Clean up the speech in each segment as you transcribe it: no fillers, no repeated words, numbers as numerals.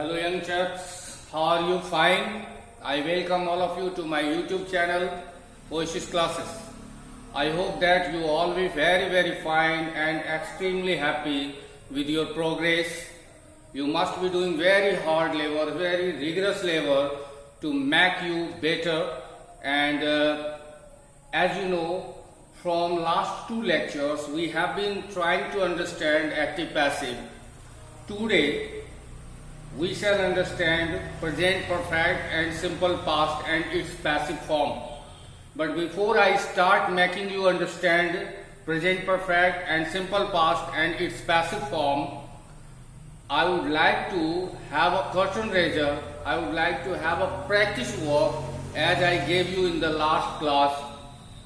Hello young chaps, how are you? Fine. I welcome all of you to my YouTube channel, Oasis Classes. I hope that you all be very fine and extremely happy with your progress. You must be doing very hard labor, very rigorous labor to make you better. And as you know, from last two lectures, we have been trying to understand active passive. Today, we shall understand present perfect and simple past and its passive form. But before I start making you understand present perfect and simple past and its passive form, I would like to have a curtain raiser. I would like to have a practice work as I gave you in the last class.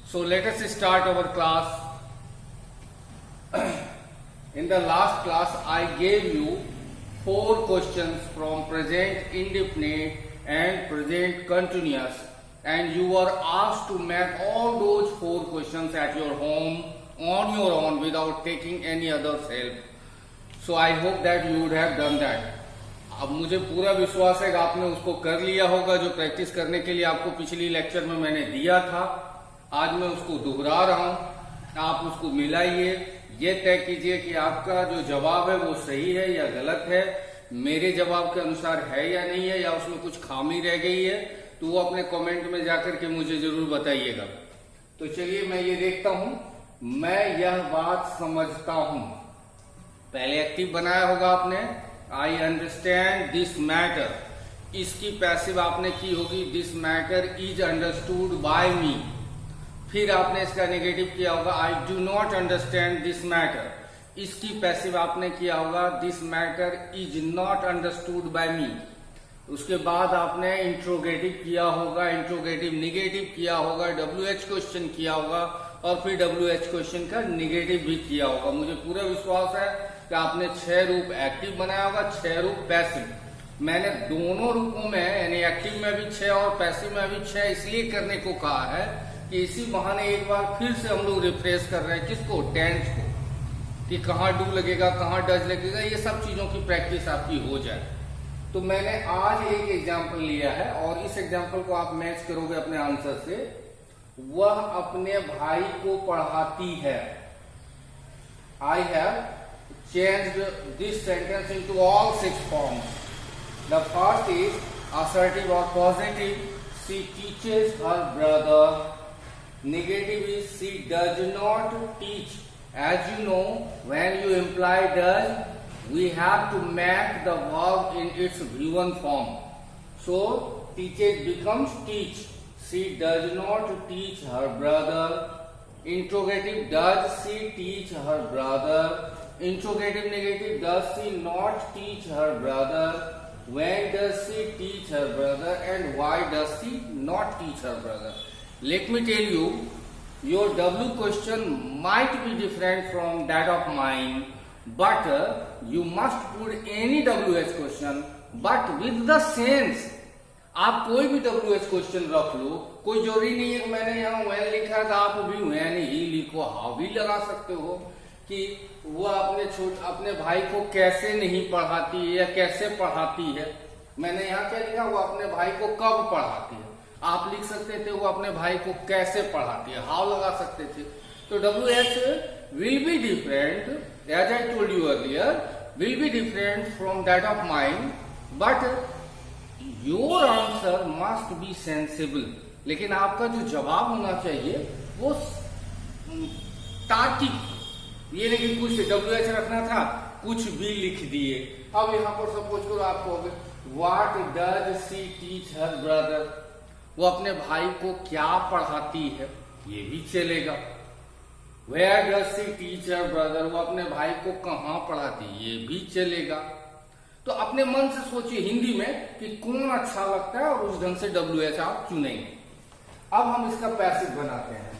So let us start our class. In the last class, I gave you 4 questions from present indefinite and present continuous, and you were asked to make all those 4 questions at your home on your own without taking any other's help. So I hope that you would have done that. अब मुझे पूरा विश्वास है कि आपने उसको कर लिया होगा जो प्रैक्टिस करने के लिए आपको पिछली लेक्चर में मैंने दिया था। आज मैं उसको दोहरा रहा हूं, आप उसको मिलाइए, ये तय कीजिए कि आपका जो जवाब है वो सही है या गलत है, मेरे जवाब के अनुसार है या नहीं है, या उसमें कुछ खामी रह गई है, तो वो अपने कमेंट में जाकर के मुझे जरूर बताइएगा। तो चलिए मैं ये देखता हूं, मैं यह बात समझता हूं। पहले एक्टिव बनाया होगा आपने, आई अंडरस्टैंड दिस मैटर। इसकी पैसिव आपने की होगी, this matter is understood by me. फिर आपने इसका नेगेटिव किया होगा, I do not understand this matter. इसकी पैसिव आपने किया होगा, this matter is not understood by me. उसके बाद आपने इंट्रोगेटिव किया होगा, इंट्रोगेटिव निगेटिव किया होगा, WH क्वेश्चन किया होगा, और फिर WH क्वेश्चन का निगेटिव भी किया होगा। मुझे पूरा विश्वास है कि आपने 6 रूप एक्टिव बनाया होगा, 6 रूप पैसिव। मैंने दोनों रूपों में यानी एक्टिव में भी 6 और पैसिव में भी 6 इसलिए करने को कहा है कि इसी बहाने एक बार फिर से हम लोग रिफ्रेश कर रहे हैं किसको, टेंस को, कि कहाँ डू लगेगा, कहाँ डज लगेगा, ये सब चीजों की प्रैक्टिस आपकी हो जाए। तो मैंने आज एक एग्जाम्पल लिया है और इस एग्जाम्पल को आप मैच करोगे अपने आंसर से। वह अपने भाई को पढ़ाती है। I have changed this sentence into all 6 forms. The first is assertive or positive. She teaches her brother. Negative is she does not teach. As you know, when you imply does, we have to make the verb in its V1 form. So teaches becomes teach. She does not teach her brother. Interrogative, does she teach her brother? Interrogative negative, does she not teach her brother? When does she teach her brother, and why does she not teach her brother? Let me tell you, your W question might be different from that of mine, but you must put any WH question, but with the sense. आप कोई भी WH question रख लो, कोई जरूरी नहीं है कि मैंने यहाँ वैन लिखा है तो आप भी वैन ही लिखो, हाँ भी लगा सकते हो कि वो अपने भाई को कैसे नहीं पढ़ाती है या कैसे पढ़ाती है। मैंने यहाँ क्या लिखा, वो अपने भाई को कब पढ़ाती है। आप लिख सकते थे वो अपने भाई को कैसे पढ़ाती है, हाउ लगा सकते थे। तो WH will be different, as I told you earlier, will be different from that of mine, but your answer must be sensible. लेकिन आपका जो जवाब होना चाहिए वो तार्किक, ये नहीं कि कुछ WH रखना था कुछ भी लिख दिए। अब यहाँ पर सपोज करो आप कहोगे what does she teach her brother, वो अपने भाई को क्या पढ़ाती है, ये भी चलेगा। Where does she teach her brother, वो अपने भाई को कहाँ पढ़ाती है, ये भी चलेगा। तो अपने मन से सोचिए हिंदी में कि कौन अच्छा लगता है और उस ढंग से WH आप चुनेंगे। अब हम इसका पैसिव बनाते हैं।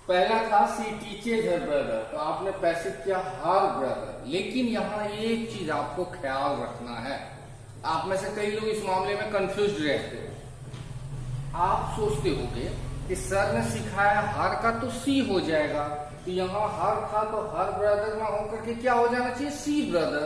पहला था सी टीचेज हर ब्रदर, तो आपने पैसिव किया हर ब्रदर। लेकिन यहाँ एक चीज आपको ख्याल रखना है, आप में से कई लोग इस मामले में कंफ्यूज रहते हो। आप सोचते होंगे कि सर ने सिखाया हर का तो सी हो जाएगा, तो यहाँ हर था तो हर ब्रदर में होकर के क्या हो जाना चाहिए, see brother.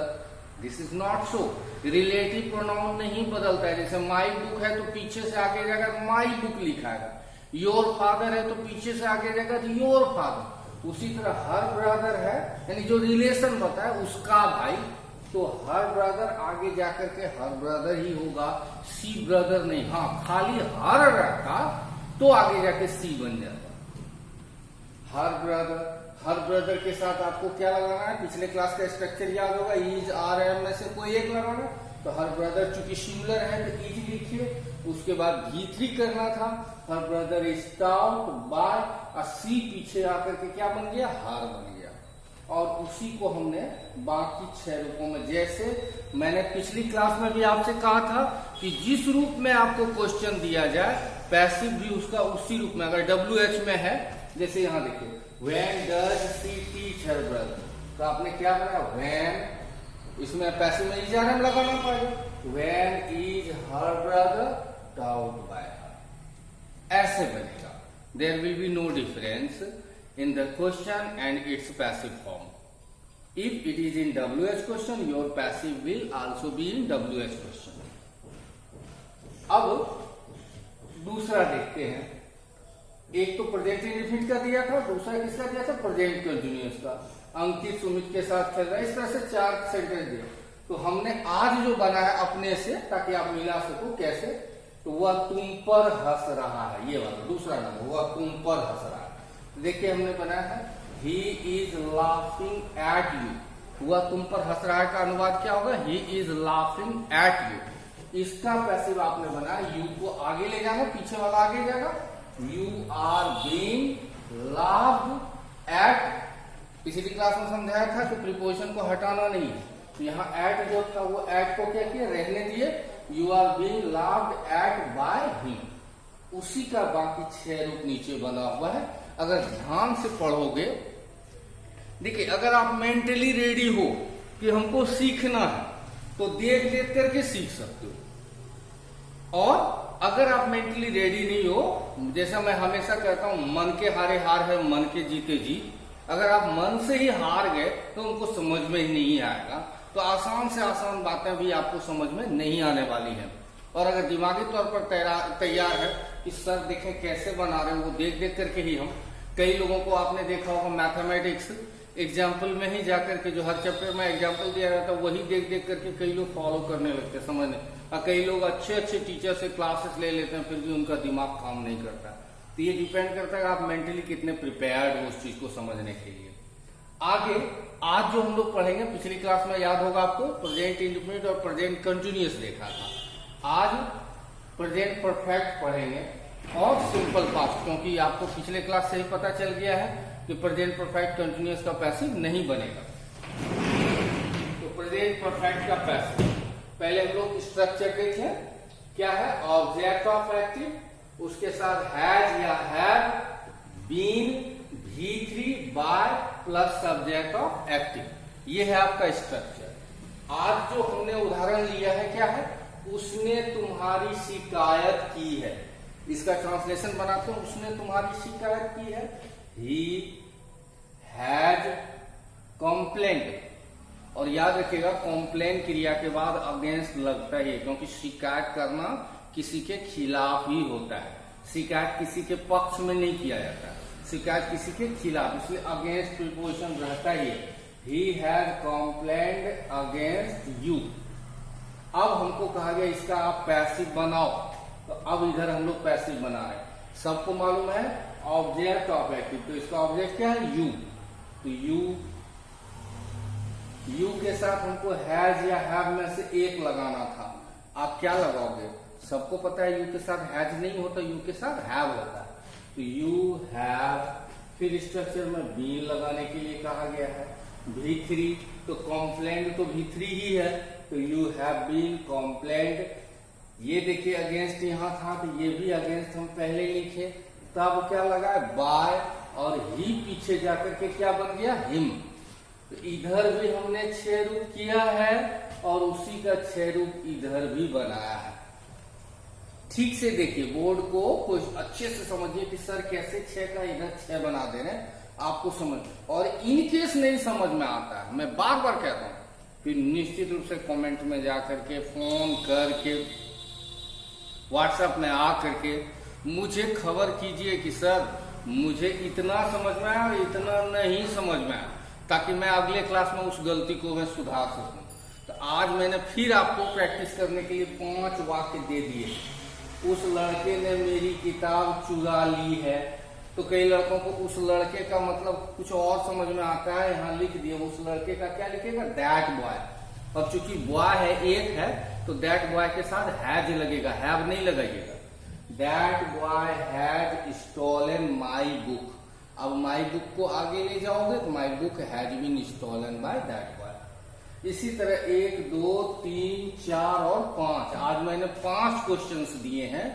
This is not so. Relative pronoun नहीं बदलता है। जैसे माई बुक है तो पीछे से आगे जाएगा तो माई बुक लिखाएगा, योर फादर है तो पीछे से आगे जाएगा तो योर फादर। उसी तरह हर ब्रदर है यानी जो रिलेशन बताया उसका भाई, तो हर ब्रदर आगे जाकर के हर ब्रदर ही होगा, सी ब्रदर नहीं। हाँ, खाली हर रहता तो आगे जाके सी बन जाता। हर ब्रदर के साथ आपको क्या लगाना है, पिछले क्लास का स्ट्रक्चर याद होगा, इज आर एम में से कोई एक लगाना। तो हर ब्रदर चूंकि सिंगुलर है तो इज लिखिए, उसके बाद V3 करना था, her brother is taught by, और सी पीछे आकर के क्या बन गया, हर बन गया। और उसी को हमने बाकी 6 रूपों में, जैसे मैंने पिछली क्लास में भी आपसे कहा था कि जिस रूप में आपको क्वेश्चन दिया जाए पैसिव भी उसका उसी रूप में, अगर WH में है, जैसे यहां देखिए When does she teach her brother, तो आपने क्या बनाया, when, इसमें पैसिव में इज आर लगाना पड़ेगा, when is her brother taught by her, ऐसे बनेगा। There will be no difference in the question and its passive form. If it is in WH question, your passive will also be in WH question. अब दूसरा देखते हैं। एक तो present indefinite का दिया था, दूसरा किसका दिया था, प्रेजेंट कंटिन्यूअस का। अंकित सुमित के साथ चल रहा है, इस तरह से 4 सेंटेंस दिए। तो हमने आज जो बनाया अपने से, ताकि आप मिला सको कैसे, तो वह तुम पर हंस रहा है, ये वाला दूसरा नंबर, वह तुम पर हंस रहा है। देखिए हमने बनाया है he is laughing at you, वह तुम पर हंस रहा है का अनुवाद क्या होगा, he is laughing at you. इसका पैसिव आपने बनाया, यू को आगे ले जाना, पीछे वाला आगे जाएगा, you are being laughed at. पिछली क्लास में समझाया था कि प्रीपोजिशन को हटाना नहीं, तो यहाँ एट जो था वो एट को क्या किया, रहने दिए, you are being laughed at by him. उसी का बाकी 6 रूप नीचे बना हुआ है। अगर ध्यान से पढ़ोगे, देखिए अगर आप मेंटली रेडी हो कि हमको सीखना है तो देख देख करके सीख सकते हो, और अगर आप मेंटली रेडी नहीं हो, जैसा मैं हमेशा कहता हूं, मन के हारे हार है, मन के जीते जीत। अगर आप मन से ही हार गए तो उनको समझ में ही नहीं आएगा, तो आसान से आसान बातें भी आपको समझ में नहीं आने वाली हैं। और अगर दिमागी तौर पर तैयार है कि सर देखें कैसे बना रहे हैं, वो देख देख करके ही हम, कई लोगों को आपने देखा होगा मैथमेटिक्स एग्जाम्पल में ही जाकर के, जो हर चैप्टर में एग्जाम्पल दिया जाता है वही देख देख करके कई लोग फॉलो करने लगते हैं, समझने। और कई लोग अच्छे अच्छे टीचर से क्लासेस ले लेते हैं, फिर भी उनका दिमाग काम नहीं करता। तो ये डिपेंड करता है आप मेंटली कितने प्रिपेयर्ड हो उस चीज को समझने के लिए। आगे आज जो हम लोग पढ़ेंगे, पिछली क्लास में याद होगा आपको प्रेजेंट इंडेफिनिट और प्रेजेंट कंटिन्यूअस देखा था। आज प्रेजेंट परफेक्ट पढ़ेंगे और सिंपल पास्ट, क्योंकि आपको पिछले क्लास से ही पता चल गया है कि प्रेजेंट परफेक्ट कंटिन्यूअस का पैसिव नहीं बनेगा। तो प्रेजेंट परफेक्ट का पैसिव, पहले हम लोग स्ट्रक्चर देखें, क्या है, ऑब्जेक्ट ऑफ एक्टिव, उसके साथ हैज या have, been, V3 by plus subject of active, ये है आपका स्ट्रक्चर। आज जो हमने उदाहरण लिया है क्या है, उसने तुम्हारी शिकायत की है, इसका ट्रांसलेशन बनाते हैं, उसने तुम्हारी शिकायत की है, he has complained। और याद रखिएगा कॉम्प्लेन क्रिया के बाद अगेंस्ट लगता है, क्योंकि शिकायत करना किसी के खिलाफ ही होता है, शिकायत किसी के पक्ष में नहीं किया जाता, शिकायत किसी के खिलाफ, इसलिए अगेंस्ट प्रीपोजिशन रहता ही है। He has complained against you। अब हमको कहा गया इसका आप पैसिव बनाओ, तो अब इधर हम लोग पैसिव बना रहे हैं। सबको मालूम है ऑब्जेक्ट ऑफ एक्टिव, तो इसका ऑब्जेक्ट क्या है, यू। तो यू के साथ हमको हैज या हैव में से एक लगाना था, आप क्या लगाओगे, सबको पता है यू के साथ हैज नहीं होता, यू के साथ हैव होता है। तो यू हैव, फिर स्ट्रक्चर में बीन लगाने के लिए कहा गया है, V3, तो कॉम्प्लेंट तो V3 ही है, तो यू हैव बीन कॉम्प्लेंट। ये देखिए अगेंस्ट यहां था, तो ये भी अगेंस्ट हम पहले लिखे, तब क्या लगा है, बाय, और ही पीछे जाकर के क्या बन गया, हिम। तो इधर भी हमने 6 रूप किया है और उसी का 6 रूप इधर भी बनाया है। ठीक से देखिए बोर्ड को, कुछ अच्छे से समझिए कि सर कैसे 6 का इधर 6 बना दे रहे हैं, आपको समझ। और इनकेस नहीं समझ में आता है, मैं बार बार कहता हूं फिर निश्चित रूप से कमेंट में जा करके, फोन करके, व्हाट्सएप में आ करके मुझे खबर कीजिए कि सर मुझे इतना समझ में आया और इतना नहीं समझ में आया, ताकि मैं अगले क्लास में उस गलती को मैं सुधार सकूं। तो आज मैंने फिर आपको प्रैक्टिस करने के लिए 5 वाक्य दे दिए। उस लड़के ने मेरी किताब चुरा ली है, तो कई लड़कों को उस लड़के का मतलब कुछ और समझ में आता है, यहाँ लिख दिया। उस लड़के का क्या लिखेगा? That boy. अब चूंकि बॉय है, एक है, तो दैट बॉय के साथ हैज लगेगा, हैव नहीं लगाइएगा। That boy has stolen my book. अब माई बुक को आगे ले जाओगे तो my book has been stolen by that boy. इसी तरह 1, 2, 3, 4 और 5। आज मैंने 5 क्वेश्चंस दिए हैं।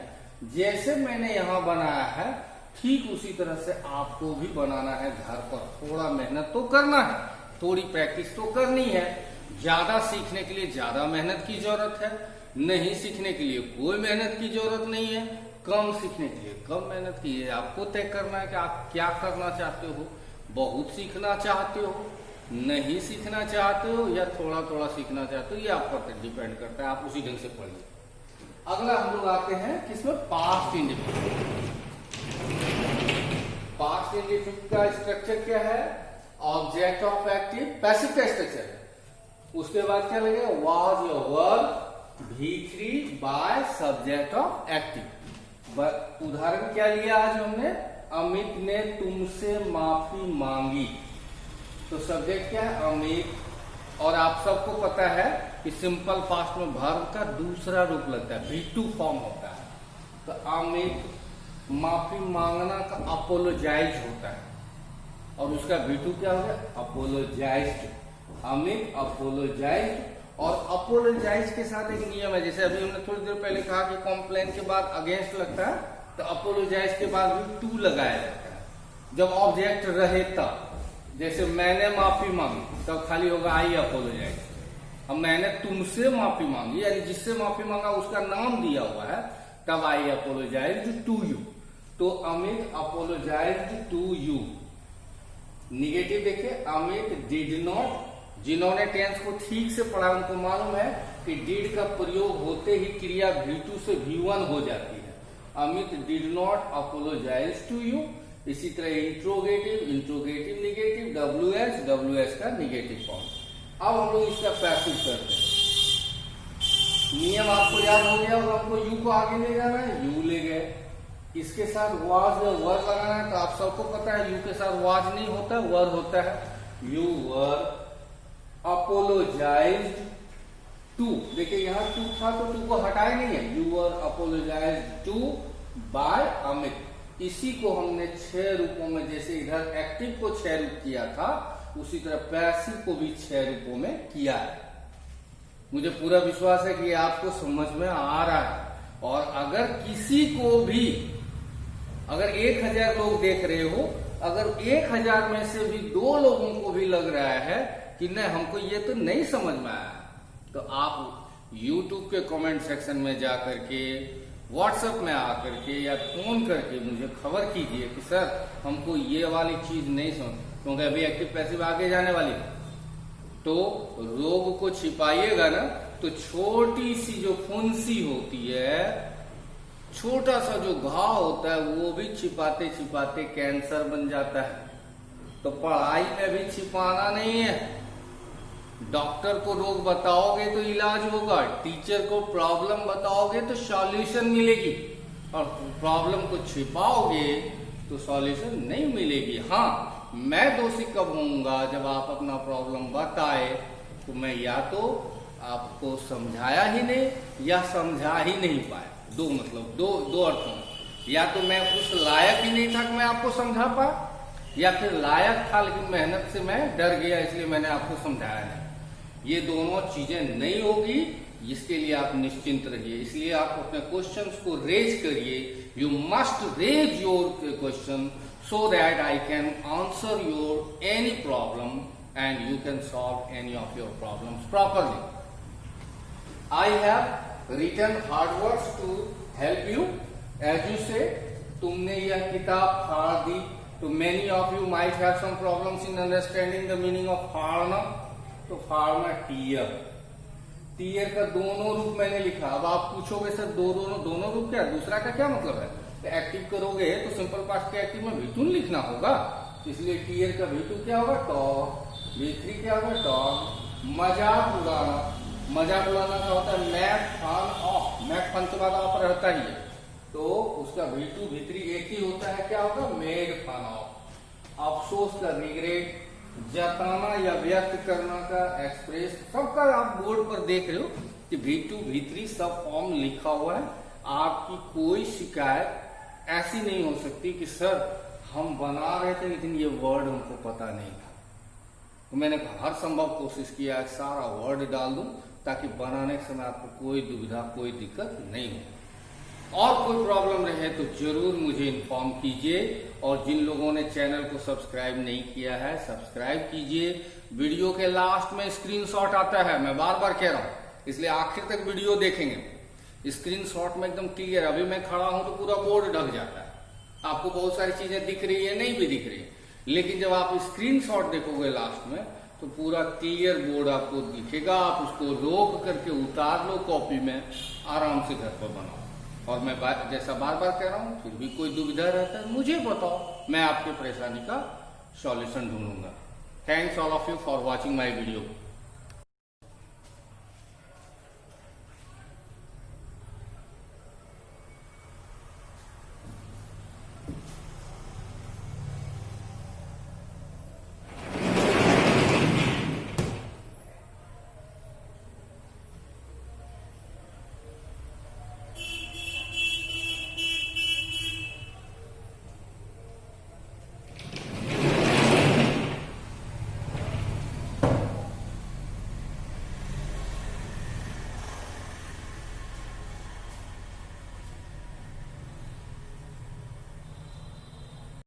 जैसे मैंने यहाँ बनाया है ठीक उसी तरह से आपको भी बनाना है घर पर। थोड़ा मेहनत तो करना है, थोड़ी प्रैक्टिस तो करनी है। ज्यादा सीखने के लिए ज्यादा मेहनत की जरूरत है, नहीं सीखने के लिए कोई मेहनत की जरूरत नहीं है। कम सीखने के लिए कम मेहनत की है। आपको तय करना है कि आप क्या करना चाहते हो। बहुत सीखना चाहते हो, नहीं सीखना चाहते हो, या थोड़ा थोड़ा सीखना चाहते हो, ये आप पर डिपेंड करता है। आप उसी ढंग से पढ़िए। अगला हम लोग आते हैं किसमें? Past indefinite. पास्ट इंडेफिनिट का स्ट्रक्चर क्या है? ऑब्जेक्ट ऑफ एक्टिव पैसिव का स्ट्रक्चर है। उसके बाद क्या लगेगा? वाज या verb V3 by subject of active. उदाहरण क्या लिया आज हमने? अमित ने तुमसे माफी मांगी। तो सब्जेक्ट क्या है? अमित। और आप सबको पता है कि सिंपल पास्ट में वर्ब का दूसरा रूप लगता है, V2 फॉर्म होता है। तो अमित माफी मांगना का अपोलोजाइज होता है, और उसका V2 क्या हो गया? अपोलोजाइज्ड। अमित अपोलोजाइज्ड। और अपोलोजाइज के साथ एक नियम है, जैसे अभी हमने थोड़ी देर पहले कहा कि कॉम्प्लेन के बाद अगेंस्ट लगता है, तो अपोलोजाइज के बाद भी टू लगाया जाता है जब ऑब्जेक्ट रहे तब। जैसे मैंने माफी मांगी तब खाली होगा आई अपोलोजाइज। अब मैंने तुमसे माफी मांगी, यानी जिससे माफी मांगा उसका नाम दिया हुआ है, तब आई अपोलोजाइज टू यू। तो Amit apologise to you. Negative देखिए, अमित डिड नॉट। जिन्होंने टेंस को ठीक से पढ़ा उनको मालूम है कि डिड का प्रयोग होते ही क्रिया V2 से V1 हो जाती है। Amit did not apologise to you. इसी तरह इंट्रोगेटिव, इंट्रोगेटिव निगेटिव, WS का निगेटिव फॉर्म। अब हम लोग इसका पैसिव करते हैं। नियम आपको याद हो गया होगा, हमको यू को आगे ले जाना है, यू ले गए। इसके साथ वाज या वर लगाना है, तो आप सबको पता है यू के साथ वाज नहीं होता, वर होता है। You were apologised to. देखिए यहाँ टू था तो टू को हटाए नहीं है। You were apologised to by Amit. इसी को हमने 6 रूपों में, जैसे इधर एक्टिव को 6 रूप किया था, उसी तरह पैसिव को भी 6 रूपों में किया है। मुझे पूरा विश्वास है कि आपको समझ में आ रहा है। और अगर किसी को भी, अगर 1000 लोग देख रहे हो, अगर 1000 में से भी 2 लोगों को भी लग रहा है कि नहीं हमको ये तो नहीं समझ में आया, तो आप YouTube के कमेंट सेक्शन में जा करके, WhatsApp में आकर के या फोन करके मुझे खबर कीजिए कि सर हमको ये वाली चीज नहीं समझ, क्योंकि अभी एक्टिव पैसिव आगे जाने वाली है। तो रोग को छिपाइएगा ना, तो छोटी सी जो फुंसी होती है, छोटा सा जो घाव होता है, वो भी छिपाते छिपाते कैंसर बन जाता है। तो पढ़ाई में भी छिपाना नहीं है। डॉक्टर को रोग बताओगे तो इलाज होगा, टीचर को प्रॉब्लम बताओगे तो सॉल्यूशन मिलेगी, और प्रॉब्लम को छिपाओगे तो सॉल्यूशन नहीं मिलेगी। हाँ, मैं दोषी कब होऊंगा? जब आप अपना प्रॉब्लम बताए तो मैं या तो आपको समझाया ही नहीं या समझा ही नहीं पाया। दो अर्थों में, या तो मैं उस लायक ही नहीं था कि मैं आपको समझा पाया, या फिर लायक था लेकिन मेहनत से मैं डर गया इसलिए मैंने आपको समझाया नहीं। ये दोनों चीजें नहीं होगी, इसके लिए आप निश्चिंत रहिए। इसलिए आप अपने क्वेश्चंस को रेज करिए। You must raise your question so that I can answer your any problem and you can solve any of your problems properly. I have written hard words to help you. As you say, तुमने यह किताब फाड़ दी, तो many of you might have some problems in understanding the meaning of फाड़ना। तो pharma tier. Tier का दोनों रूप मैंने लिखा। अब आप पूछोगे सर दोनों रूप क्या, दूसरा का क्या मतलब है? तो एक्टिव करोगे तो सिंपल पास्ट के एक्टिव में V2 लिखना होगा, इसलिए टीयर का V2 क्या होगा, टॉक। V3 क्या होगा, टॉक। मजाक उड़ाना का होता है make fun of. Make fun के बाद ऑफ रहता ही है, तो उसका V2 V3 एक ही होता है, क्या होगा, मेड फन ऑफ। अफसोस का रिग्रेट, जताना या व्यक्त करना का एक्सप्रेस। सबका आप बोर्ड पर देख रहे हो कि V2 V3 सब फॉर्म लिखा हुआ है। आपकी कोई शिकायत ऐसी नहीं हो सकती कि सर हम बना रहे थे लेकिन ये वर्ड हमको पता नहीं था। तो मैंने हर संभव कोशिश किया सारा वर्ड डाल दूं ताकि बनाने के समय आपको कोई दुविधा कोई दिक्कत नहीं हो। और कोई प्रॉब्लम रहे तो जरूर मुझे इन्फॉर्म कीजिए, और जिन लोगों ने चैनल को सब्सक्राइब नहीं किया है सब्सक्राइब कीजिए। वीडियो के लास्ट में स्क्रीनशॉट आता है, मैं बार बार कह रहा हूं, इसलिए आखिर तक वीडियो देखेंगे। स्क्रीनशॉट में एकदम क्लियर, अभी मैं खड़ा हूं तो पूरा बोर्ड ढक जाता है, आपको बहुत सारी चीजें दिख रही है, नहीं भी दिख रही, लेकिन जब आप स्क्रीनशॉट देखोगे लास्ट में तो पूरा क्लियर बोर्ड आपको दिखेगा। आप उसको रोक करके उतार लो कॉपी में, आराम से घर पर बनाओ। और मैं जैसा बार बार कह रहा हूं, फिर भी कोई दुविधा रहता है मुझे बताओ, मैं आपके परेशानी का सॉल्यूशन ढूंढूंगा। Thanks all of you for watching my video.